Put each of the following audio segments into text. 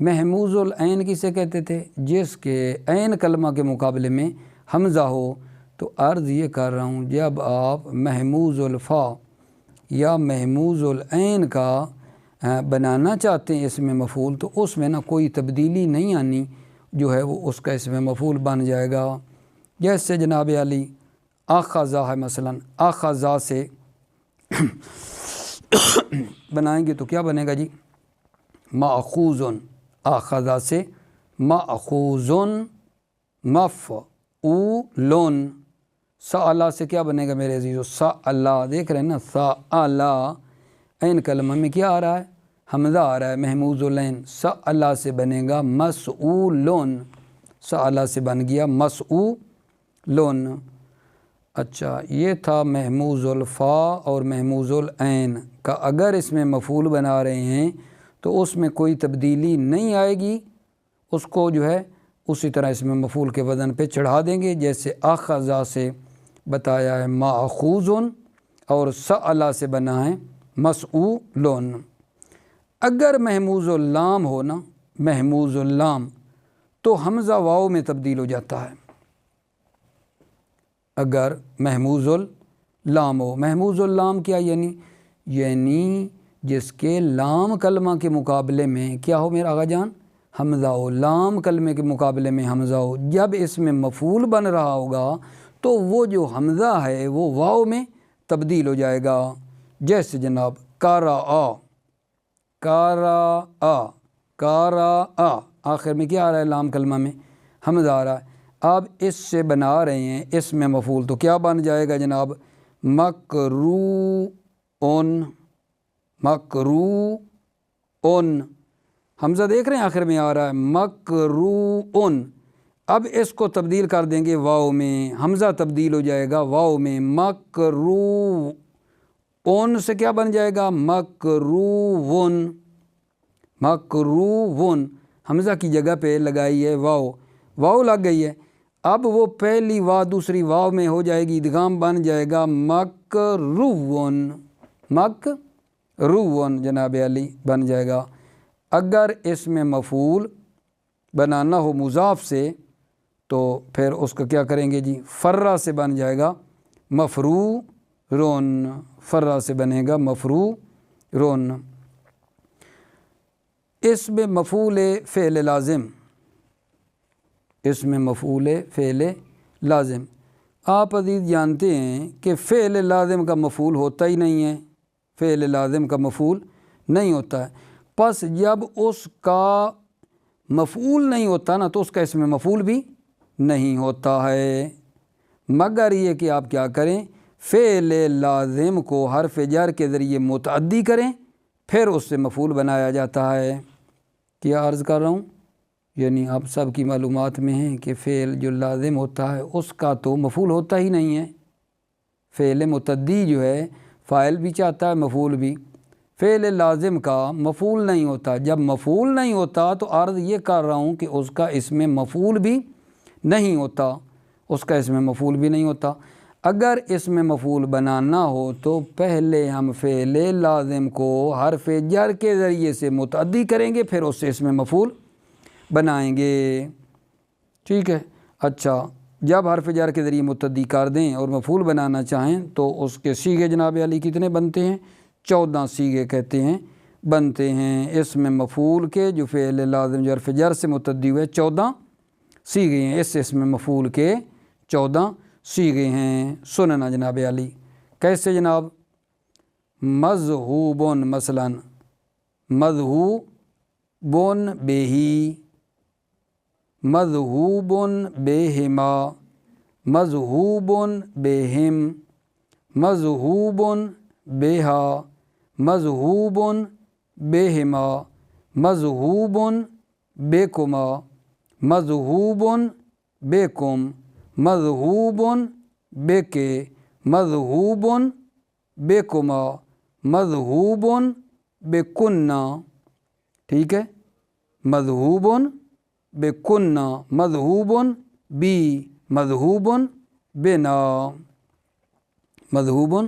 محموز العین کسے کہتے تھے؟ جس کے عین کلمہ کے مقابلے میں حمزہ ہو۔ تو عرض یہ کر رہا ہوں جب آپ محموز الفا یا محموز العین کا بنانا چاہتے ہیں اسم مفعول، تو اس میں نا کوئی تبدیلی نہیں آنی، جو ہے وہ اس کا اسم مفعول بن جائے گا۔ جیسے جناب علی آخذہ ہے، مثلا آخذہ سے بنائیں گے تو کیا بنے گا جی؟ ماخوذن، آخذہ سے ماخوذن مفعولن۔ سألہ سے کیا بنے گا میرے عزیزو؟ سألہ، دیکھ رہے ہیں نا، سألہ عین کلمہ میں کیا آ رہا ہے؟ حمزہ آ رہا ہے، محموز العین۔ سألہ سے بنے گا مسئولن، سألہ سے بن گیا مسئولن۔ اچھا، یہ تھا محموز الفا اور محموز العین کا اگر اس میں مفعول بنا رہے ہیں تو اس میں کوئی تبدیلی نہیں آئے گی، اس کو جو ہے اسی طرح اس میں مفعول کے وزن پہ چڑھا دیں گے، جیسے آخذہ سے بتایا ہے ماخوذن اور سألہ سے بنا ہے مسئولن۔ اگر محموز اللام ہو نا، محموز اللام، تو حمزہ واو میں تبدیل ہو جاتا ہے۔ اگر محموز اللام ہو، محموز اللام کیا یعنی جس کے لام کلمہ کے مقابلے میں کیا ہو میرا آقا جان؟ حمزہ ہو، لام کلمے کے مقابلے میں حمزہ ہو۔ جب اس میں مفعول بن رہا ہوگا تو وہ جو حمزہ ہے وہ واو میں تبدیل ہو جائے گا، جیسے جناب قرأ، قرأ، قرأ، آخر میں کیا آ رہا ہے؟ لام کلمہ میں حمزہ آ رہا ہے۔ اب اس سے بنا رہے ہیں اس میں مفعول، تو کیا بن جائے گا جناب؟ مکروءن، مکروءن، حمزہ دیکھ رہے ہیں آخر میں آ رہا ہے مکروءن۔ اب اس کو تبدیل کر دیں گے واو میں، حمزہ تبدیل ہو جائے گا واو میں، مکروءن سے کیا بن جائے گا؟ مکروءن، مکروءن، حمزہ کی جگہ پہ لگائی ہے واو، واو لگ گئی ہے۔ اب وہ پہلی واو دوسری واو میں ہو جائے گی، ادغام بن جائے گا مکروءن، مکروءن جناب علی بن جائے گا۔ اگر اس میں مفعول بنانا ہو مضاف سے تو پھر اس کا کیا کریں گے جی؟ فرہ سے بن جائے گا مفرورن، فرہ سے بنے گا مفرورن۔ اس میں مفعول فعل لازم، اس میں مفعول فعل لازم، آپ عزیز جانتے ہیں کہ فعل لازم کا مفعول ہوتا ہی نہیں ہے، فعل لازم کا مفعول نہیں ہوتا ہے۔ پس جب اس کا مفعول نہیں ہوتا نا تو اس کا اس میں مفعول بھی نہیں ہوتا ہے، مگر یہ کہ آپ کیا کریں؟ فعل لازم کو حرف جر کے ذریعے متعدی کریں، پھر اس سے مفعول بنایا جاتا ہے۔ کیا عرض کر رہا ہوں؟ یعنی آپ سب کی معلومات میں ہیں کہ فعل جو لازم ہوتا ہے اس کا تو مفعول ہوتا ہی نہیں ہے۔ فعل متعدی جو ہے فاعل بھی چاہتا ہے مفعول بھی، فعل لازم کا مفعول نہیں ہوتا۔ جب مفعول نہیں ہوتا تو عرض یہ کر رہا ہوں کہ اس کا اس میں مفعول بھی نہیں ہوتا، اس کا اس میں مفعول بھی نہیں ہوتا۔ اگر اس میں مفعول بنانا ہو تو پہلے ہم فعل لازم کو حرف جر کے ذریعے سے متعدی کریں گے، پھر اس سے اس میں مفعول بنائیں گے، ٹھیک ہے۔ اچھا، جب حرف جر کے ذریعے متعدی کر دیں اور مفعول بنانا چاہیں تو اس کے صیغے جناب علی کتنے بنتے ہیں؟ 14 صیغے کہتے ہیں بنتے ہیں اس میں مفعول کے، جو فعل لازم جو حرف جر سے متعدی ہوئے 14 صیغے ہیں، اس میں مفعول کے 14 صیغے ہیں۔ سننا جناب علی کیسے جناب؟ مذہوبن، مثلا مذہوبن بہی، مذہوبن بہما، مذہوبن بہم، مذہوبن بہا، مذہوبن بہما، مذہوبن بکما، مذہوبن بکم، مذہوبن بکے، مذہوبن بکما، مذہوبن بکنہ، ٹھیک ہے، مذہوبن بکنہ، مذہوبن بی، مذہوبن بنا، مذہوبن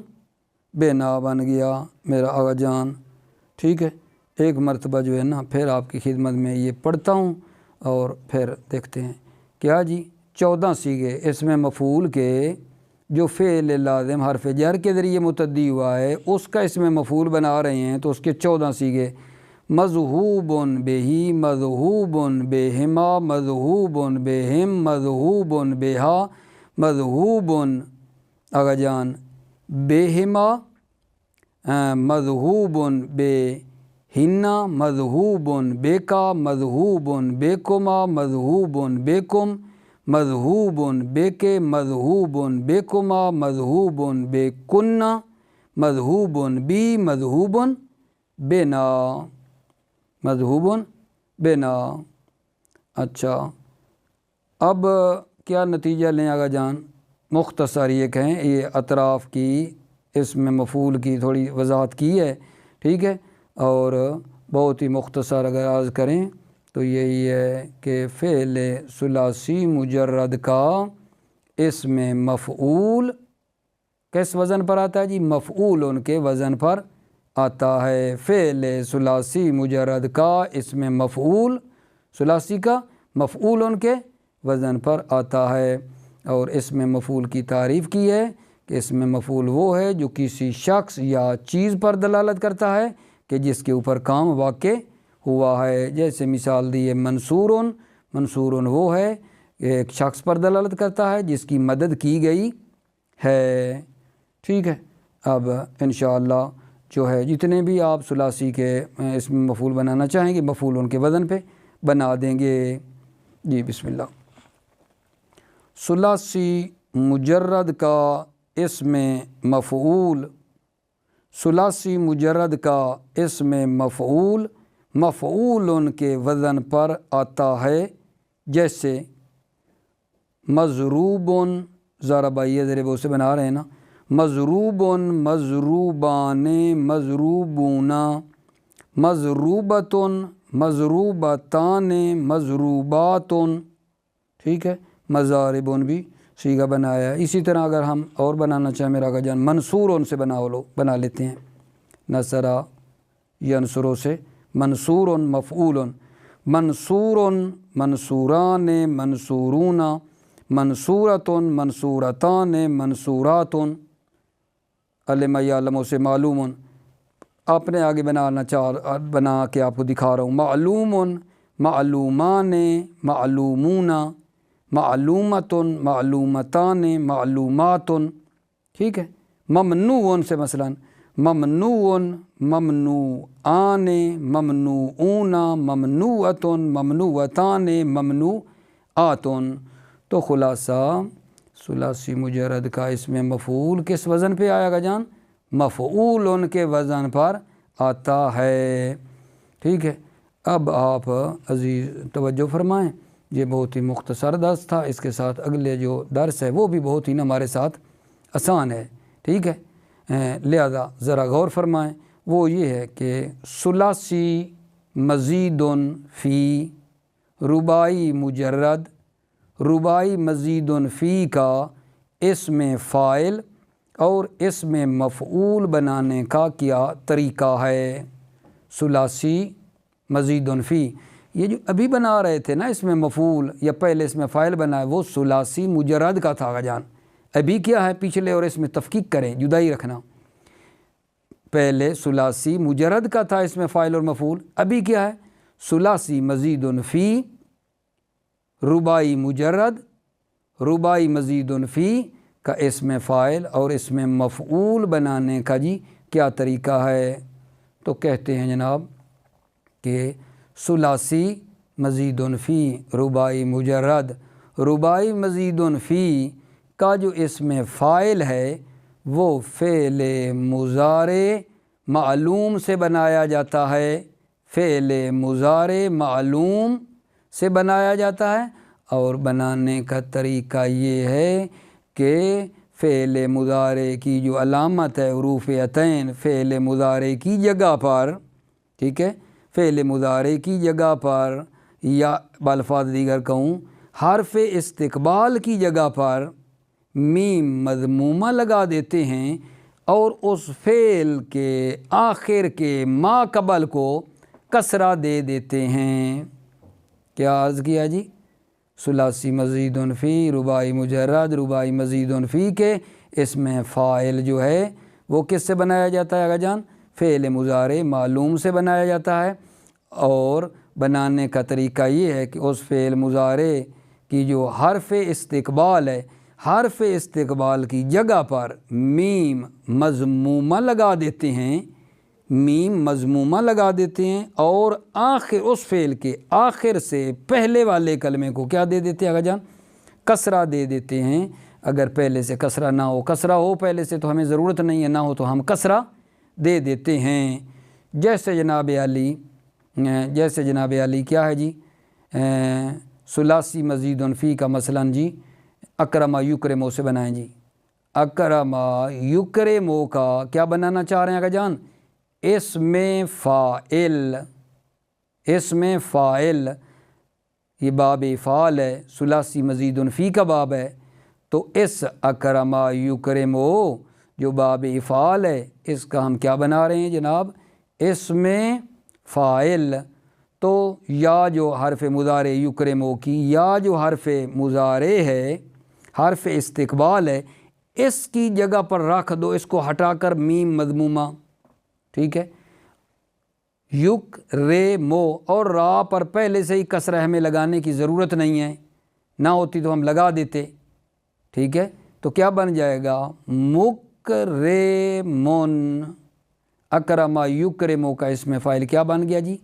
بنا بن گیا میرا آقا جان، ٹھیک ہے۔ ایک مرتبہ جو ہے نا پھر آپ کی خدمت میں یہ پڑھتا ہوں اور پھر دیکھتے ہیں کیا جی 14 صیغے اس میں مفعول کے جو فعل لازم حرف جر کے ذریعے متعدی ہوا ہے اس کا اس میں مفعول بنا رہے ہیں، تو اس کے 14 صیغے مذہوب بہی، مذہوب بہما، مذہوب بہم، مذہوب بہا، مذہوب آغا جان بہما، مذہوب بہنا، مذہوب بیکا، مذہوب بیکما، مذہوب بیکم، مذہوب بیکے، مذہوب بیکما، مذہوب بیکنہ، مذہوب بی، مذہوب بنا، مذہوب بنا۔ اچھا اب کیا نتیجہ لیں آغا جان؟ مختصر یہ کہیں، یہ اطراف کی اس میں مفعول کی تھوڑی وضاحت کی ہے، ٹھیک ہے، اور بہت ہی مختصر اگر عرض کریں تو یہی ہے کہ فعل ثلاثی مجرد کا اسم مفعول کس وزن پر آتا ہے جی؟ مفعول ان کے وزن پر آتا ہے۔ فعل ثلاثی مجرد کا اسم مفعول، ثلاثی کا مفعول ان کے وزن پر آتا ہے، اور اسم مفعول کی تعریف کی ہے کہ اسم مفعول وہ ہے جو کسی شخص یا چیز پر دلالت کرتا ہے کہ جس کے اوپر کام واقع ہوا ہے۔ جیسے مثال دی ہے منصورن، منصورن وہ ہے ایک شخص پر دلالت کرتا ہے جس کی مدد کی گئی ہے، ٹھیک ہے۔ اب انشاءاللہ جو ہے جتنے بھی آپ ثلاثی کے اسم مفعول بنانا چاہیں گے مفعول ان کے وزن پہ بنا دیں گے۔ جی بسم اللہ۔ ثلاثی مجرد کا اسم مفعول، ثلاثی مجرد کا اسم مفعول مفعول ان کے وزن پر آتا ہے، جیسے مضروب، ضرب یضرب سے بنا رہے ہیں نا، مضروب، مضروبان، مضروبون، مضروبۃ، مضروبتان، مضروبات، ٹھیک ہے۔ مضارب بھی صیغہ بنایا ہے۔ اسی طرح اگر ہم اور بنانا چاہیں میرا آقا جان منصور سے بنا لیتے ہیں، نصرہ ینصرو سے منصور مفعول، منصور منصوران، منصورون، منصورۃ منصورتان، منصورات، علم یعلم سے معلوم، اپنے آگے بنا کے آپ کو دکھا رہا ہوں، معلوم، معلومان، معلومون، معلومۃ، معلومتان، معلومات، ٹھیک ہے۔ ممنوع سے مثلا ممنوع، ممنوعان، ممنوعون، ممنوعۃ، ممنوعتان، ممنوعات۔ تو خلاصہ ثلاثی مجرد کا اسم مفعول کس وزن پہ آیا گا جان؟ مفعول ان کے وزن پر آتا ہے، ٹھیک ہے۔ اب آپ عزیز توجہ فرمائیں، یہ بہت ہی مختصر درس تھا، اس کے ساتھ اگلے جو درس ہے وہ بھی بہت ہی نا ہمارے ساتھ آسان ہے، ٹھیک ہے، لہذا ذرا غور فرمائیں۔ وہ یہ ہے کہ ثلاثی مزید فی، رباعی مجرد، رباعی مزید فی کا اسم فاعل اور اسم مفعول بنانے کا کیا طریقہ ہے؟ ثلاثی مزید فی، یہ جو ابھی بنا رہے تھے نا اسم مفعول یا پہلے اسم فاعل بنا ہے وہ ثلاثی مجرد کا تھا جان۔ ابھی کیا ہے پچھلے اور اس میں تفکیک کریں، جدائی رکھنا۔ پہلے ثلاثی مجرد کا تھا اسم فاعل اور مفعول، ابھی کیا ہے ثلاثی مزید فی، رباعی مجرد، رباعی مزید فی کا اسم فاعل اور اسم مفعول بنانے کا جی کیا طریقہ ہے؟ تو کہتے ہیں جناب کہ ثلاثی مزید فی، رباعی مجرد، رباعی مزید فی کا جو اسم فاعل ہے وہ فعل مضارع معلوم سے بنایا جاتا ہے، فعل مضارع معلوم سے بنایا جاتا ہے، اور بنانے کا طریقہ یہ ہے کہ فعل مضارع کی جو علامت ہے حروف عطین، فعل مضارع کی جگہ پر، ٹھیک ہے، فعل مضارع کی جگہ پر، یا بالفاظ دیگر کہوں حرف استقبال کی جگہ پر میم مضمومہ لگا دیتے ہیں، اور اس فعل کے آخر کے ما قبل کو کسرہ دے دیتے ہیں۔ کیا عرض کیا جی؟ ثلاثی مزید فی، رباعی مجرد، رباعی مزید فی کے اس میں فاعل جو ہے وہ کس سے بنایا جاتا ہے آقا جان؟ فعل مضارع معلوم سے بنایا جاتا ہے، اور بنانے کا طریقہ یہ ہے کہ اس فعل مضارع کی جو حرف استقبال ہے، حرف استقبال کی جگہ پر میم مضمومہ لگا دیتے ہیں، میم مضمومہ لگا دیتے ہیں، اور آخر اس فعل کے آخر سے پہلے والے کلمے کو کیا دے دیتے ہیں آقا جان؟ کسرہ دے دیتے ہیں۔ اگر پہلے سے کسرہ نہ ہو، کسرہ ہو پہلے سے تو ہمیں ضرورت نہیں ہے، نہ ہو تو ہم کسرہ دے دیتے ہیں۔ جیسے جناب علی کیا ہے جی؟ ثلاثی مزید فی کا مثلاً جی اکرما یکرمو سے بنائیں جی۔ اکرما یکرمو کا کیا بنانا چاہ رہے ہیں آقا جان؟ اسم فاعل، اسم فاعل، یہ باب افعال ہے، ثلاثی مزید فی کا باب ہے، تو اس اکرما یکرمو جو باب افعال ہے اس کا ہم کیا بنا رہے ہیں جناب؟ اسم فاعل۔ تو یا جو حرف مضارع یکرمو کی، یا جو حرف مضارع ہے، حرف استقبال ہے، اس کی جگہ پر رکھ دو، اس کو ہٹا کر میم مضمومہ، ٹھیک ہے؟ یکرمو، اور را پر پہلے سے ہی کسرہ ہمیں لگانے کی ضرورت نہیں ہے، نہ ہوتی تو ہم لگا دیتے، ٹھیک ہے؟ تو کیا بن جائے گا؟ مکرمون۔ اکرما یکرمو کا اسم فاعل کیا بن گیا جی؟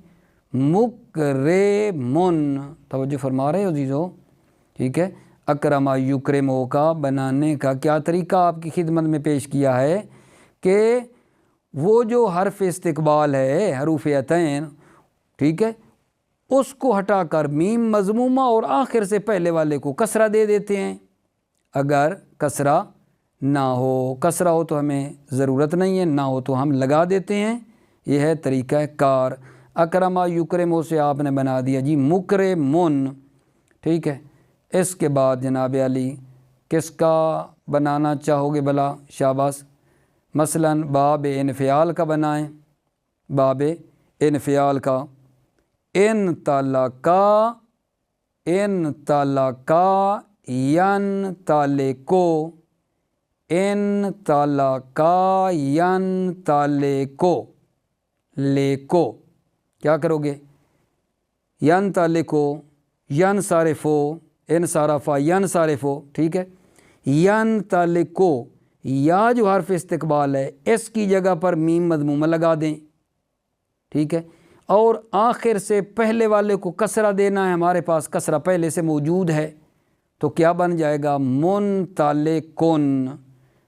مکرمون۔ توجہ فرما رہے ہو عزیزو؟ ٹھیک ہے؟ اکرما یکرمو کا بنانے کا کیا طریقہ آپ کی خدمت میں پیش کیا ہے کہ وہ جو حرف استقبال ہے، حروف عطین، ٹھیک ہے، اس کو ہٹا کر میم مضمومہ اور آخر سے پہلے والے کو کسرہ دے دیتے ہیں۔ اگر کسرہ نہ ہو، کسرہ ہو تو ہمیں ضرورت نہیں ہے، نہ ہو تو ہم لگا دیتے ہیں۔ یہ ہے طریقہ کار۔ اکرما یکرمو سے آپ نے بنا دیا جی مکرمون، ٹھیک ہے؟ اس کے بعد جناب علی کس کا بنانا چاہو گے بلا؟ شاباش، مثلاً باب انفعال کا بنائیں، باب انفعال کا۔ ان طلقا، ان طلقا ینطلقو، ان طلقا ینطلقو، لیکو کیا کرو گے؟ ینطلقو، ینصرفو، انصرفا ینصرفو، ٹھیک ہے؟ ینطلقو، یا جو حرف استقبال ہے اس کی جگہ پر میم مضمومہ لگا دیں، ٹھیک ہے؟ اور آخر سے پہلے والے کو کسرہ دینا ہے، ہمارے پاس کسرہ پہلے سے موجود ہے، تو کیا بن جائے گا؟ منطلقون،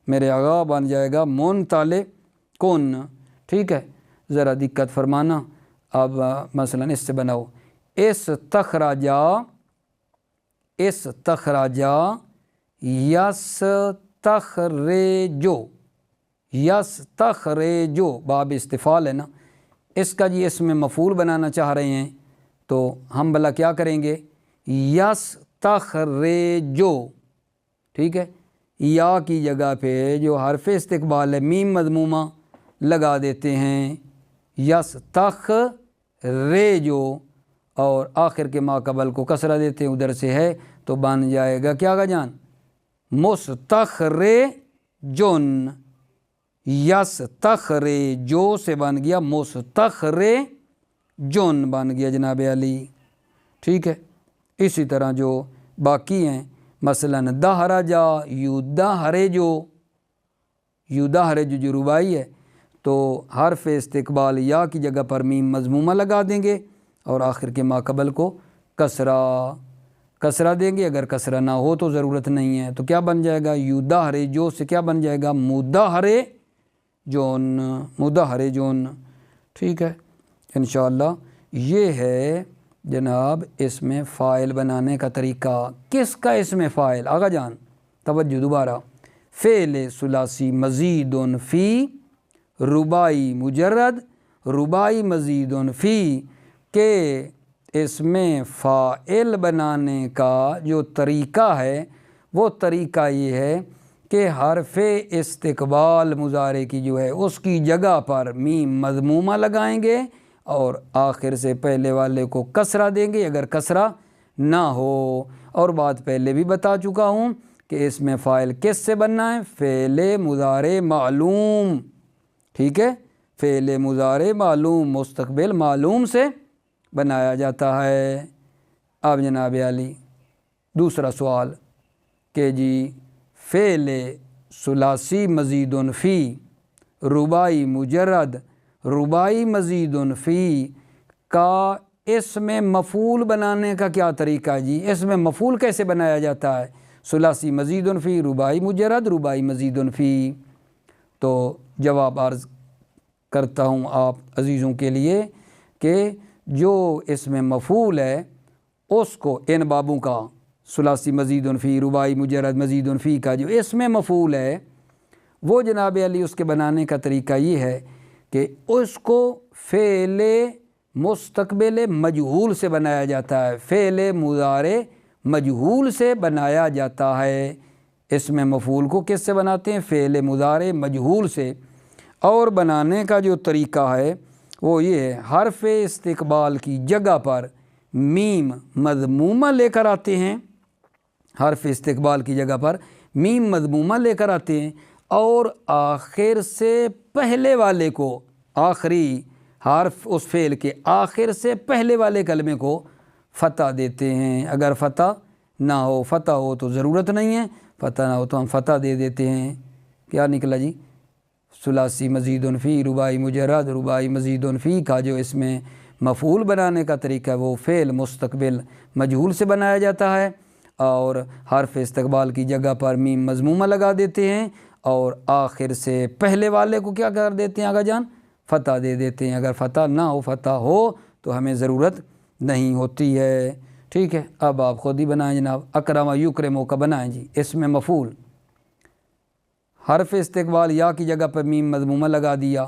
میرے آقا بن جائے گا منطلقون، ٹھیک ہے؟ ذرا دقت فرمانا۔ اب مثلا اس سے بناؤ، استخرجا، استخرجا یستخرجو، یستخرجو باب استفعال ہے نا، اس کا جی اسم مفعول بنانا چاہ رہے ہیں، تو ہم بھلا کیا کریں گے؟ یستخرجو، ٹھیک ہے؟ یا کی جگہ پہ جو حرف استقبال ہے میم مضمومہ لگا دیتے ہیں، یستخرجو، اور آخر کے ما قبل کو کسرہ دیتے ہیں، ادھر سے ہے تو بن جائے گا کیا آقا جان؟ مستخرجون۔ یستخرجو سے بن گیا مستخرجون بن گیا جناب علی، ٹھیک ہے؟ اسی طرح جو باقی ہیں، مثلاً دہرجا یدہرجو، یدہرجو جو رباعی ہے تو حرف استقبال یا کی جگہ پر میم مضمومہ لگا دیں گے اور آخر کے ما قبل کو کسرہ دیں گے۔ اگر کسرہ نہ ہو تو ضرورت نہیں ہے، تو کیا بن جائے گا؟ یدہرجو سے کیا بن جائے گا؟ مدہرجون، مدہرجون، ٹھیک ہے؟ انشاءاللہ یہ ہے جناب اسم فاعل بنانے کا طریقہ۔ کس کا اسم فاعل آقا جان؟ توجہ دوبارہ، فعل ثلاثی مزید فی، رباعی مجرد، رباعی مزید فی کے اسم فاعل بنانے کا جو طریقہ ہے وہ طریقہ یہ ہے کہ حرف استقبال مضارع کی جو ہے اس کی جگہ پر میم مضمومہ لگائیں گے اور آخر سے پہلے والے کو کسرہ دیں گے اگر کسرہ نہ ہو۔ اور بات پہلے بھی بتا چکا ہوں کہ اس میں فاعل کس سے بننا ہے؟ فعل مضارع معلوم، ٹھیک ہے، فعل مضارع معلوم مستقبل معلوم سے بنایا جاتا ہے۔ اب جناب علی دوسرا سوال کہ جی فعل ثلاثی مزید فی رباعی مجرد رباعی مزید فی کا اس میں مفعول بنانے کا کیا طریقہ ہے جی؟ اس میں مفعول کیسے بنایا جاتا ہے؟ ثلاثی مزید فی رباعی مجرد رباعی مزید فی۔ تو جواب عرض کرتا ہوں آپ عزیزوں کے لیے کہ جو اس میں مفعول ہے اس کو ان بابوں کا ثلاثی مزید فی رباعی مجرد مزید فی کا جو اس میں مفعول ہے وہ جناب علی اس کے بنانے کا طریقہ یہ ہے کہ اس کو فعل مستقبل مجہول سے بنایا جاتا ہے، فعل مضارع مجہول سے بنایا جاتا ہے۔ اس میں مفعول کو کس سے بناتے ہیں؟ فعل مضارع مجہول سے۔ اور بنانے کا جو طریقہ ہے وہ یہ ہے، حرف استقبال کی جگہ پر میم مضمومہ لے کر آتے ہیں، حرف استقبال کی جگہ پر میم مضمومہ لے کر آتے ہیں اور آخر سے پہلے والے کو، آخری حرف اس فعل کے آخر سے پہلے والے کلمے کو فتح دیتے ہیں۔ اگر فتح نہ ہو، فتح ہو تو ضرورت نہیں ہے، فتح نہ ہو تو ہم فتح دے دیتے ہیں۔ کیا نکلا جی؟ ثلاثی مزید فی رباعی مجرد رباعی مزید فی کا جو اس میں مفعول بنانے کا طریقہ ہے وہ فعل مستقبل مجہول سے بنایا جاتا ہے اور حرف استقبال کی جگہ پر میم مضمومہ لگا دیتے ہیں اور آخر سے پہلے والے کو کیا کر دیتے ہیں آقا جان؟ فتح دے دیتے ہیں۔ اگر فتح نہ ہو، فتح ہو تو ہمیں ضرورت نہیں ہوتی ہے، ٹھیک ہے۔ اب آپ خود ہی بنائیں جناب، اکرم یکرمو کا بنائیں جی۔ اس میں مفعول حرف استقبال یا کی جگہ پر میم مضمومہ لگا دیا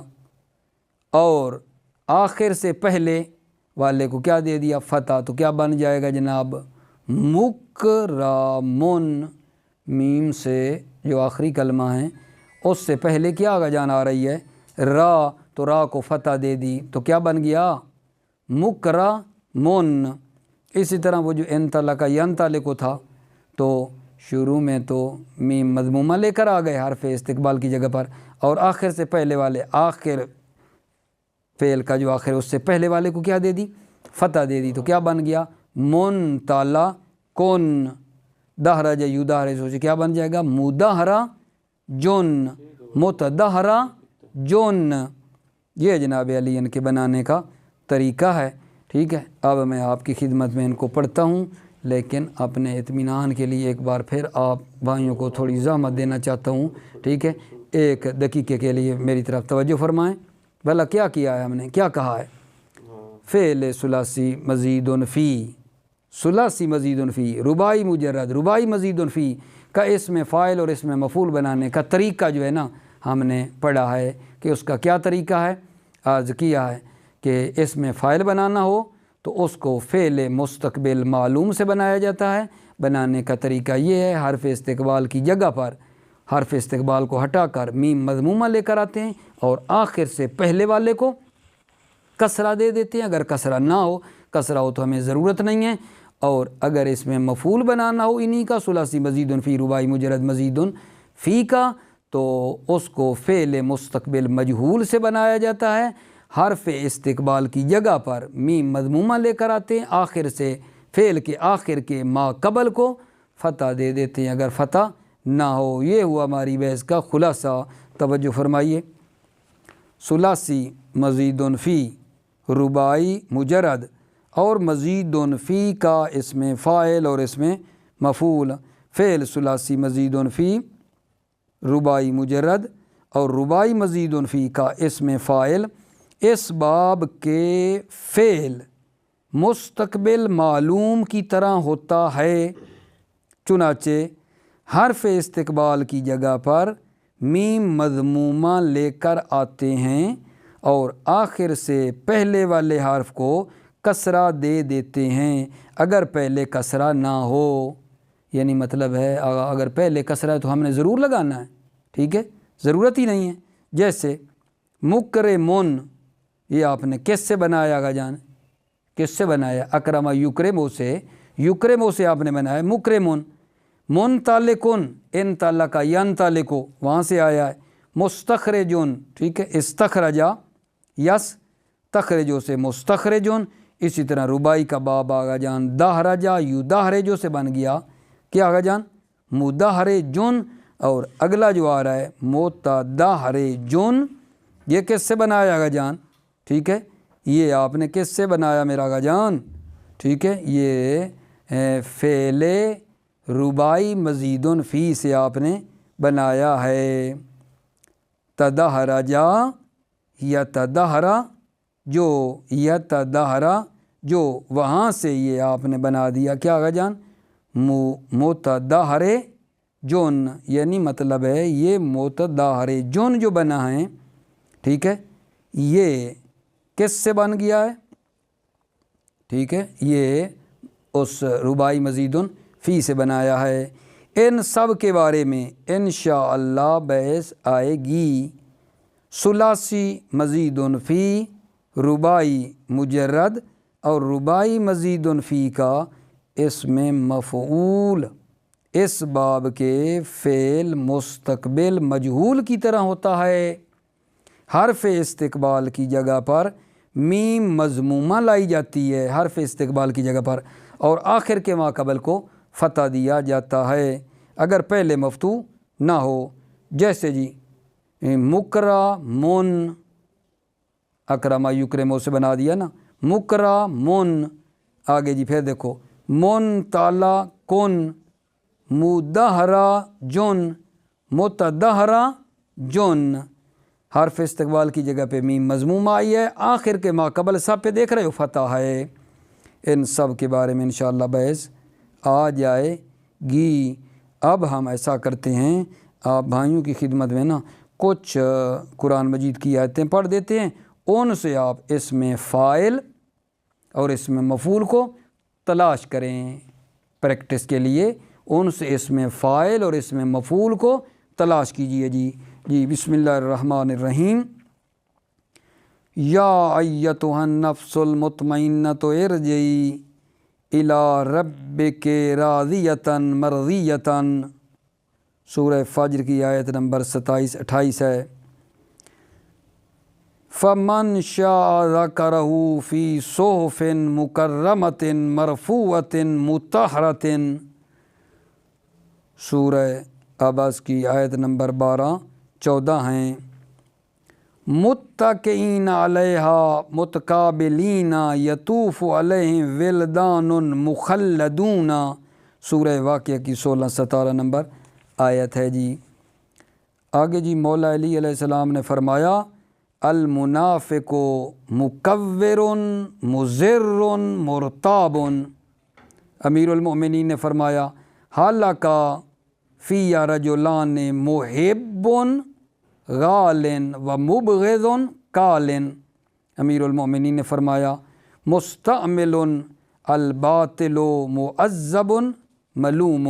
اور آخر سے پہلے والے کو کیا دے دیا؟ فتح، تو کیا بن جائے گا جناب؟ مکرمون۔ میم سے جو آخری کلمہ ہیں اس سے پہلے کیا آگا جان آ رہی ہے؟ را، تو را کو فتح دے دی تو کیا بن گیا؟ مکرمون۔ اسی طرح وہ جو انطلق ینطلق تھا تو شروع میں تو میم مضمومہ لے کر آ گئے حرف استقبال کی جگہ پر اور آخر سے پہلے والے آخر فعل کا جو آخر اس سے پہلے والے کو کیا دے دی؟ فتح دے دی، تو کیا بن گیا؟ منطلقن۔ دہرج یدہرج سوچے کیا بن جائے گا؟ مدہرہ جن، متدہرہ جن۔ یہ جناب علی ان کے بنانے کا طریقہ ہے، ٹھیک ہے۔ اب میں آپ کی خدمت میں ان کو پڑھتا ہوں، لیکن اپنے اطمینان کے لیے ایک بار پھر آپ بھائیوں کو تھوڑی زحمت دینا چاہتا ہوں، ٹھیک ہے۔ ایک دقیقے کے لیے میری طرف توجہ فرمائیں۔ بھلا کیا کیا ہے ہم نے؟ کیا کہا ہے؟ فعل ثلاثی مزید فی، ثلاثی مزید فی رباعی مجرد رباعی مزید فی کا اس میں فاعل اور اس میں مفعول بنانے کا طریقہ جو ہے نا ہم نے پڑھا ہے کہ اس کا کیا طریقہ ہے، عرض کیا ہے کہ اس میں فاعل بنانا ہو تو اس کو فعل مستقبل معلوم سے بنایا جاتا ہے۔ بنانے کا طریقہ یہ ہے، حرف استقبال کی جگہ پر حرف استقبال کو ہٹا کر میم مضمومہ لے کر آتے ہیں اور آخر سے پہلے والے کو کسرہ دے دیتے ہیں۔ اگر کسرہ نہ ہو، کسرہ ہو تو ہمیں ضرورت نہیں ہے، اور اگر اس میں مفعول بنانا ہو انہی کا ثلاثی مزید فی رباعی مجرد مزید فی کا تو اس کو فعل مستقبل مجہول سے بنایا جاتا ہے۔ حرف استقبال کی جگہ پر میم مضمومہ لے کر آتے ہیں، آخر سے فعل کے آخر کے ما قبل کو فتح دے دیتے ہیں اگر فتح نہ ہو۔ یہ ہوا ہماری بحث کا خلاصہ، توجہ فرمائیے۔ ثلاثی مزید فی رباعی مجرد اور مزید فی کا اس میں فاعل اور اس میں مفعول۔ فعل ثلاثی مزید فی رباعی مجرد اور رباعی مزید فی کا اس میں فاعل اس باب کے فعل مستقبل معلوم کی طرح ہوتا ہے، چنانچہ حرف استقبال کی جگہ پر میم مضمومہ لے کر آتے ہیں اور آخر سے پہلے والے حرف کو کسرہ دے دیتے ہیں اگر پہلے کسرہ نہ ہو۔ یعنی مطلب ہے اگر پہلے کسرہ ہے تو ہم نے ضرور لگانا ہے، ٹھیک ہے، ضرورت ہی نہیں ہے۔ جیسے مکرمون، یہ آپ نے کس سے بنایا آقا جان؟ کس سے بنایا؟ اکرم یکرمو سے، یکرمو سے آپ نے بنایا، مکرمون، منطلقن انطلق ینطلقو وہاں سے آیا ہے، مستخرجن ٹھیک ہے، استخرجا یس تخرجو سے مستخرجن، اسی طرح ربائی کا باب آقا جان دہرجا یدہرجو سے بن گیا کیا آقا جان؟ مدہرجن، اور اگلا جو آ رہا ہے متدہرجن، یہ کس سے بنایا آقا جان؟ ٹھیک ہے، یہ آپ نے کس سے بنایا میرا آقا جان؟ ٹھیک ہے، یہ فعل ربائی مزیدن فی سے آپ نے بنایا ہے، تدہرجا یتدہرا جو یتدہرا جو وہاں سے یہ آپ نے بنا دیا کیا آقا جان؟ متدہر جن، یعنی مطلب ہے یہ متدہر جن جو بنا ہے ٹھیک ہے، یہ کس سے بن گیا ہے؟ ٹھیک ہے، یہ اس ربائی مزیدن فی سے بنایا ہے۔ ان سب کے بارے میں انشاءاللہ بحث آئے گی۔ ثلاثی مزیدن فی، ربائی مجرد اور ربائی مزیدن فی کا اسم مفعول اس باب کے فعل مستقبل مجہول کی طرح ہوتا ہے۔ حرف استقبال کی جگہ پر میم مضمومہ لائی جاتی ہے، حرف استقبال کی جگہ پر، اور آخر کے ما قبل کو فتح دیا جاتا ہے اگر پہلے مفتوح نہ ہو، جیسے جی مکرمون، اکرم یکرمو سے بنا دیا نا، مکرمون، آگے جی پھر دیکھو منطلقن، مدہرجن، متدہرجن، حرف استقبال کی جگہ پہ میم مضموم آئی ہے، آخر کے ما قبل سب پہ دیکھ رہے ہو فتح ہے۔ ان سب کے بارے میں انشاءاللہ بحث آ جائے گی۔ اب ہم ایسا کرتے ہیں، آپ بھائیوں کی خدمت میں نا کچھ قرآن مجید کی آیتیں پڑھ دیتے ہیں، ان سے آپ اس میں فاعل اور اس میں مفعول کو تلاش کریں پریکٹس کے لیے، ان سے اس میں فاعل اور اس میں مفعول کو تلاش کیجئے جی بسم اللہ الرحمن الرحیم۔ یا ایتھا النفس المطمئنۃ ارجعی الی ربک راضیۃ مرضیۃ، سورہ فجر کی آیت نمبر 27-28 ہے۔ فمن شاء ذکرہ فی صحف مکرمۃ مرفوعۃ مطہرۃ، سورہ عبس کی آیت نمبر 12-14 ہیں۔ متکئین علیہا متقابلین یطوف علیہم ولدان مخلدون، سورہ واقعہ کی 16-17 نمبر آیت ہے جی۔ آگے جی مولا علی علیہ السلام نے فرمایا المنافق مکور مضر مرتاب، امیر المؤمنین نے فرمایا حالک فی رجلان محب غال و مبغض کال، امیر المؤمنین نے فرمایا مستعمل الباطل معذب ملوم۔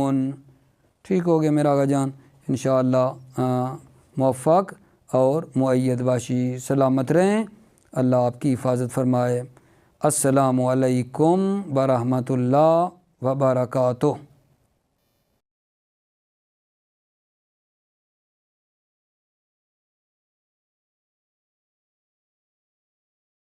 ٹھیک ہو گیا میرا آقا جان، انشاءاللہ موفق اور مؤید باشی، سلامت رہیں، اللہ آپ کی حفاظت فرمائے۔ السلام علیکم ورحمۃ اللہ وبرکاتہ۔